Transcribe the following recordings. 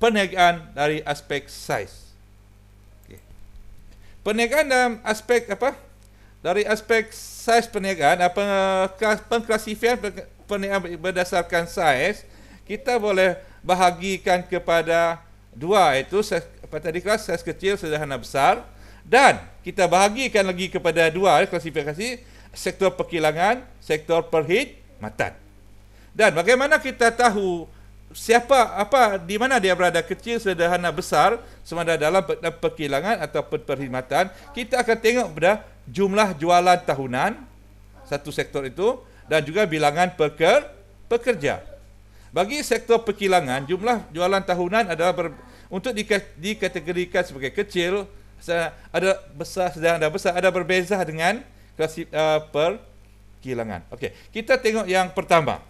perniagaan dari aspek saiz. Okay. Perniagaan dalam aspek apa? Dari aspek saiz perniagaan, pengklasifikan perniagaan berdasarkan saiz, kita boleh bahagikan kepada dua, iaitu tadi kelas saiz kecil, sederhana, besar, dan kita bahagikan lagi kepada dua klasifikasi, sektor perkilangan, sektor perkhidmatan. Dan bagaimana kita tahu di mana dia berada, kecil, sederhana, besar, sama ada dalam perkilangan atau perkhidmatan? Kita akan tengok pada jumlah jualan tahunan satu sektor itu dan juga bilangan pekerja. Bagi sektor perkilangan, jumlah jualan tahunan adalah untuk dikategorikan sebagai kecil, ada besar, sederhana, besar, ada berbeza dengan perkilangan. Okey, kita tengok yang pertama.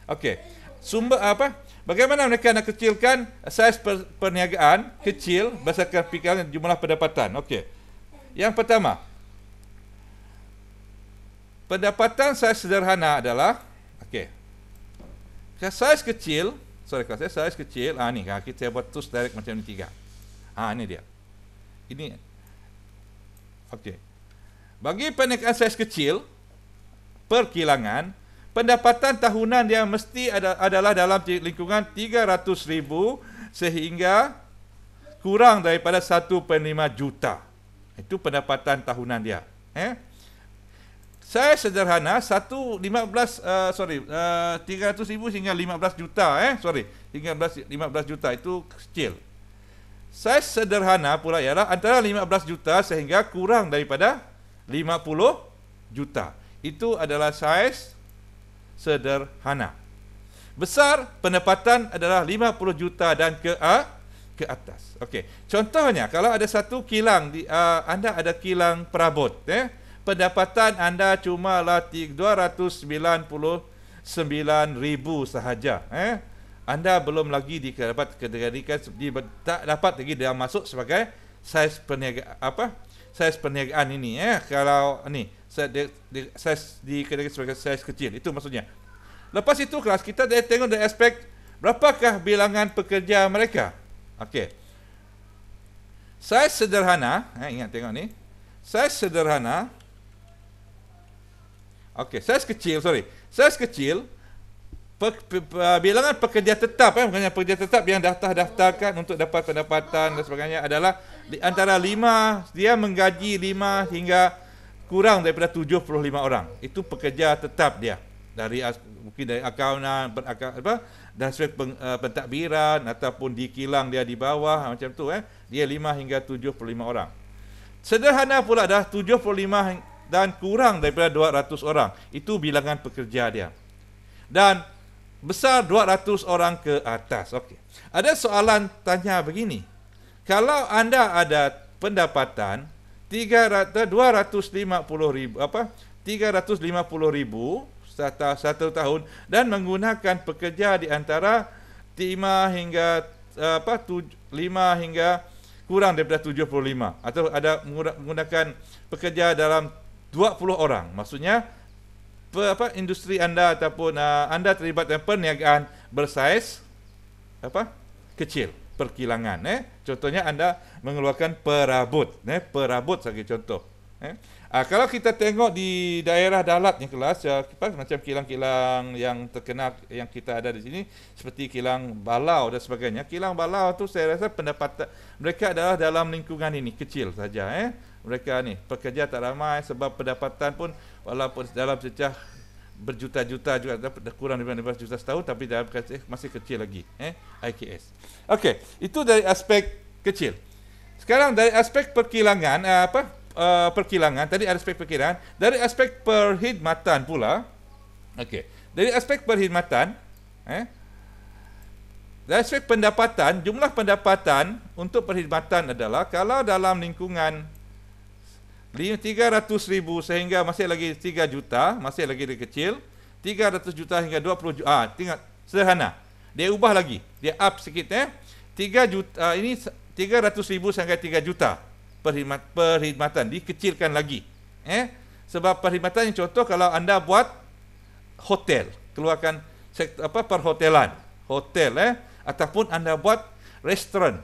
Okey, sumber apa? Bagaimana mereka nak kecilkan saiz perniagaan kecil berdasarkan perkilangan jumlah pendapatan? Okey. Yang pertama, pendapatan saiz sederhana adalah saiz kecil, saiz kecil, ni kita buat terus direct macam ni 3. Ini dia. Ini. Okey. Bagi perniagaan saiz kecil perkilangan, pendapatan tahunan dia mesti adalah dalam lingkungan 300,000 sehingga kurang daripada 1.5 juta. Itu pendapatan tahunan dia. Saya sederhana 300,000 hingga 15 juta. 15 juta itu kecil. Saya sederhana pula ialah antara 15 juta sehingga kurang daripada 50 juta. Itu adalah saiz sederhana. Besar, pendapatan adalah 50 juta dan ke atas. Okey. Contohnya, kalau ada satu kilang, anda ada kilang perabot, pendapatan anda cumalah 299,000 sahaja. Anda belum lagi dapat tak dapat lagi dia masuk sebagai saiz perniagaan ini. Kalau ni saiz dikategorikan sebagai saiz kecil, itu maksudnya. Lepas itu kelas kita tengok dari aspek berapakah bilangan pekerja mereka. Okey. Saiz sederhana, ingat tengok ni. Saiz sederhana. Okey, saiz kecil, bilangan pekerja tetap, bukannya pekerja tetap yang daftarkan untuk dapat pendapatan dan sebagainya adalah di antara 5, dia menggaji 5 hingga kurang daripada 75 orang. Itu pekerja tetap dia. Mungkin dari akaunan, dan aspek pentadbiran ataupun di kilang dia di bawah macam tu, dia 5 hingga 75 orang. Sederhana pula dah 75 dan kurang daripada 200 orang. Itu bilangan pekerja dia. Dan besar 200 orang ke atas. Okey. Ada soalan tanya begini. Kalau anda ada pendapatan 350,000 satu tahun dan menggunakan pekerja di antara 5 hingga kurang daripada 75, atau ada menggunakan pekerja dalam 20 orang, maksudnya industri anda ataupun anda terlibat dalam perniagaan bersaiz kecil, perkilangan. Contohnya anda mengeluarkan perabot, perabot sebagai contoh. Kalau kita tengok di daerah dalat ni kelas, macam kilang-kilang yang terkenal yang kita ada di sini, seperti kilang balau dan sebagainya. Kilang balau tu saya rasa pendapatan mereka adalah dalam lingkungan ini kecil saja. Mereka ni pekerja tak ramai, sebab pendapatan pun walaupun dalam cecah berjuta-juta juga, kurang daripada 15 juta setahun, tapi dalam masih kecil lagi. IKS. Okey, itu dari aspek kecil. Sekarang dari aspek perkilangan, perkilangan tadi ada aspek perkilangan, dari aspek perkhidmatan pula. Okey, dari aspek perkhidmatan, dari aspek pendapatan, jumlah pendapatan untuk perkhidmatan adalah kalau dalam lingkungan 300,000 sehingga masih lagi 3 juta, masih lagi kecil, 300 juta hingga 20 juta. Tengok sederhana. Dia ubah lagi, dia up sikit 3 juta, ini 300,000 sampai 3 juta. Perkhidmatan dikecilkan lagi. Sebab perkhidmatan yang contoh, kalau anda buat hotel, keluarkan sektor perhotelan, hotel, ataupun anda buat restoran.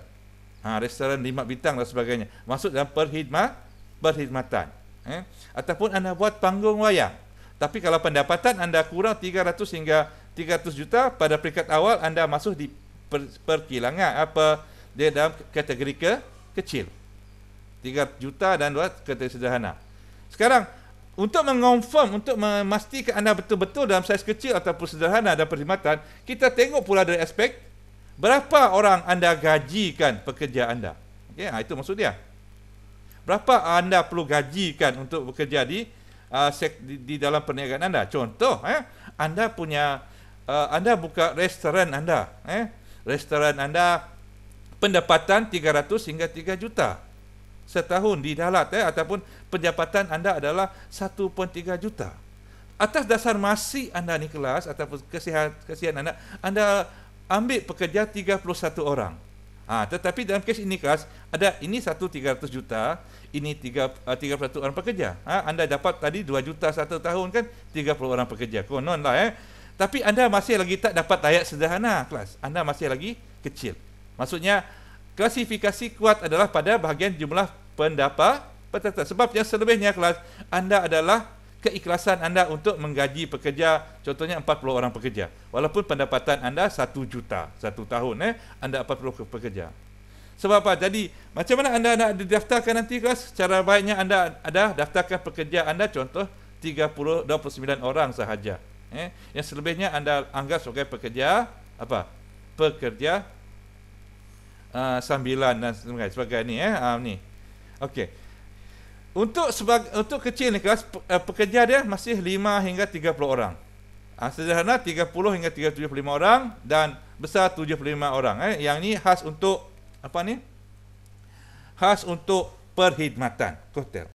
Restoran 5 bintang dan sebagainya. Masuk dalam perkhidmatan. Ataupun anda buat panggung wayang. Tapi kalau pendapatan anda kurang 300 hingga 300 juta, pada peringkat awal anda masuk di perkilangan dia dalam kategori kecil. 3 juta dan 2 kategori sederhana. Sekarang untuk mengonfirm, untuk memastikan anda betul-betul dalam saiz kecil ataupun sederhana dan perkhidmatan, kita tengok pula dari aspek berapa orang anda gajikan pekerja anda. Okey, itu maksud dia. Berapa anda perlu gajikan untuk bekerja di dalam perniagaan anda. Contoh, anda punya anda buka restoran anda, restoran anda pendapatan 300 hingga 3 juta setahun di Dalat, ataupun pendapatan anda adalah 1.3 juta. Atas dasar masih anda ni kelas ataupun kesian anda ambil pekerja 31 orang. Tetapi dalam kes ini kelas ada ini 300 juta, ini 31 orang pekerja. Anda dapat tadi 2 juta satu tahun kan, 30 orang pekerja. Konon lah Tapi anda masih lagi tak dapat layak sederhana kelas. Anda masih lagi kecil. Maksudnya klasifikasi kuat adalah pada bahagian jumlah pendapatan. Sebab yang selebihnya kelas anda adalah keikhlasan anda untuk menggaji pekerja, contohnya 40 orang pekerja. Walaupun pendapatan anda 1 juta satu tahun, anda 40 pekerja. Sebab apa? Jadi, macam mana anda nak didaftarkan nanti kelas? Cara baiknya anda ada daftarkan pekerja anda, contoh 29 orang sahaja. Yang selebihnya anda anggap sebagai pekerja apa? Pekerja sambilan dan sebagainya ni. Ni. Okey. Untuk kecil ni kelas pekerja dia masih 5 hingga 30 orang. Sederhana 30 hingga 35 orang dan besar 75 orang. Yang ni khas untuk apa ni? Khas untuk perkhidmatan hotel.